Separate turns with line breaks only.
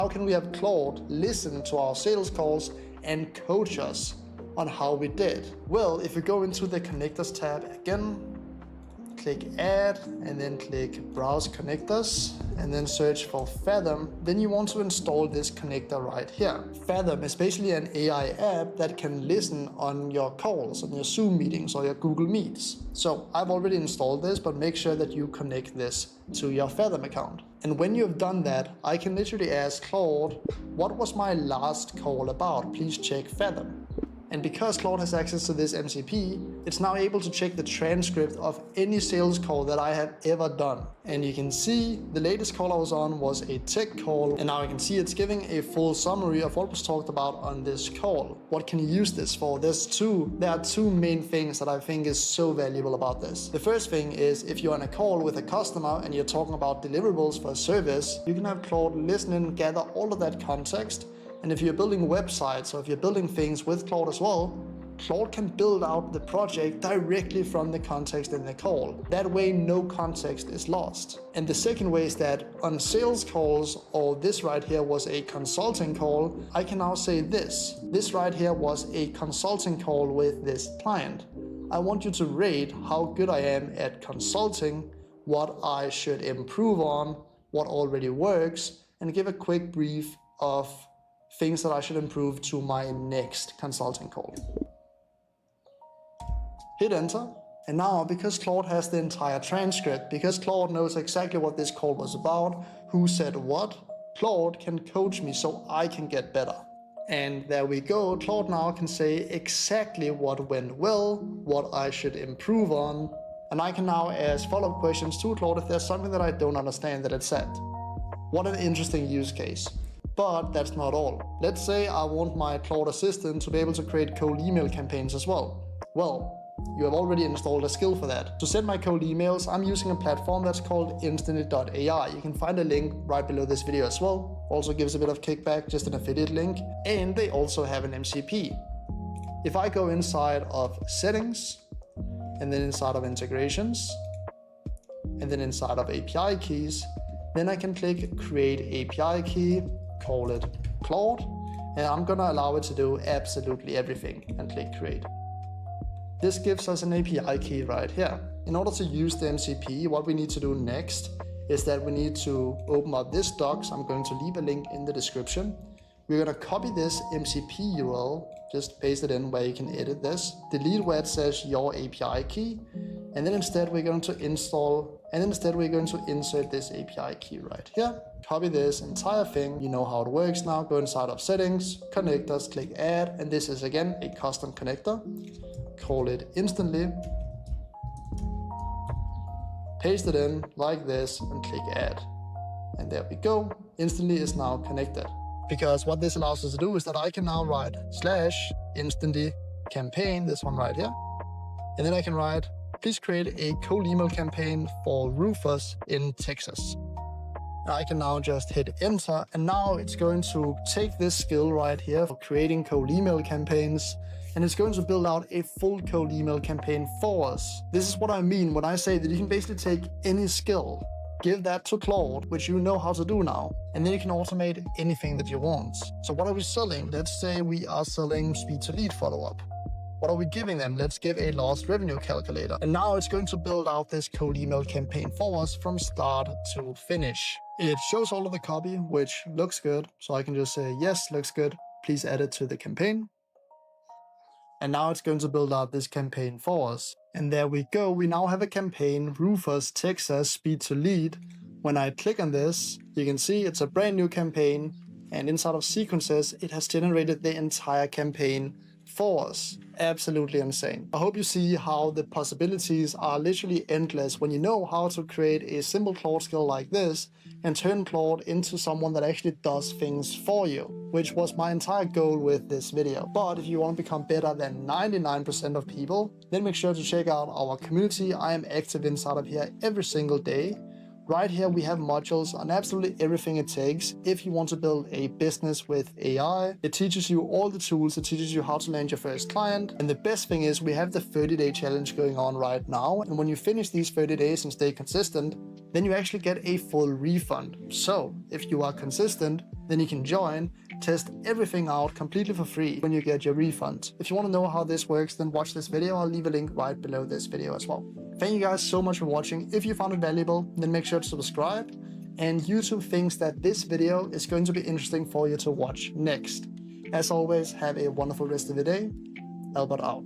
How can we have Claude listen to our sales calls and coach us on how we did? Well, if we go into the connectors tab again, click add and then click browse connectors and then search for Fathom, then you want to install this connector right here. Fathom is basically an AI app that can listen on your calls, on your Zoom meetings or your Google Meets. So I've already installed this, but make sure that you connect this to your Fathom account. And when you've done that, I can literally ask Claude, what was my last call about? Please check Fathom. And because Claude has access to this MCP, it's now able to check the transcript of any sales call that I have ever done. And you can see the latest call I was on was a tech call, and now I can see it's giving a full summary of what was talked about on this call. What can you use this for? There are two main things that I think is so valuable about this. The first thing is if you're on a call with a customer and you're talking about deliverables for a service, you can have Claude listen and gather all of that context. And if you're building websites or if you're building things with Claude as well, Claude can build out the project directly from the context in the call. That way, no context is lost. And the second way is that on sales calls, or this right here was a consulting call, I can now say this. This right here was a consulting call with this client. I want you to rate how good I am at consulting, what I should improve on, what already works, and give a quick brief of things that I should improve to my next consulting call. Hit enter. And now, because Claude has the entire transcript, because Claude knows exactly what this call was about, who said what, Claude can coach me so I can get better. And there we go. Claude now can say exactly what went well, what I should improve on. And I can now ask follow-up questions to Claude if there's something that I don't understand that it said. What an interesting use case. But that's not all. Let's say I want my Claude assistant to be able to create cold email campaigns as well. Well, you have already installed a skill for that. To send my cold emails, I'm using a platform that's called Shiney.ai. You can find a link right below this video as well. Also gives a bit of kickback, just an affiliate link. And they also have an MCP. If I go inside of settings, and then inside of integrations, and then inside of API keys, then I can click create API key, call it Claude, and I'm gonna allow it to do absolutely everything and click create. This gives us an API key right here. In order to use the MCP, what we need to do next is that we need to open up this docs. I'm going to leave a link in the description. We're gonna copy this MCP URL, just paste it in where you can edit this, delete where it says your API key, and then instead we're going to insert this API key right here. Copy this entire thing. You know how it works now. Go inside of settings, connectors, click add, and this is again a custom connector. Call it instantly. Paste it in like this and click add. And there we go. Instantly is now connected. Because what this allows us to do is that I can now write /instantly campaign, this one right here. And then I can write, please create a cold email campaign for roofers in Texas. I can now just hit enter, and now it's going to take this skill right here for creating cold email campaigns, and it's going to build out a full cold email campaign for us. This is what I mean when I say that you can basically take any skill, give that to Claude, which you know how to do now, and then you can automate anything that you want. So what are we selling? Let's say we are selling speed to lead follow-up. What are we giving them? Let's give a lost revenue calculator. And now it's going to build out this cold email campaign for us from start to finish. It shows all of the copy, which looks good. So I can just say, yes, looks good. Please add it to the campaign. And now it's going to build out this campaign for us. And there we go. We now have a campaign, Roofers, Texas, speed to lead. When I click on this, you can see it's a brand new campaign. And inside of sequences, it has generated the entire campaign for us. Absolutely insane. I hope you see how the possibilities are literally endless when you know how to create a simple Claude skill like this and turn Claude into someone that actually does things for you, which was my entire goal with this video. But if you want to become better than 99% of people, then make sure to check out our community. I am active inside of here every single day. Right here we have modules on absolutely everything it takes if you want to build a business with AI. It teaches you all the tools, it teaches you how to land your first client. And the best thing is we have the 30-day challenge going on right now. And when you finish these 30 days and stay consistent, then you actually get a full refund. So if you are consistent, Then you can join, test everything out completely for free when you get your refund. If you want to know how this works, then watch this video. I'll leave a link right below this video as well. Thank you guys so much for watching. If you found it valuable, then make sure to subscribe. And YouTube thinks that this video is going to be interesting for you to watch next. As always, have a wonderful rest of your day. Albert out.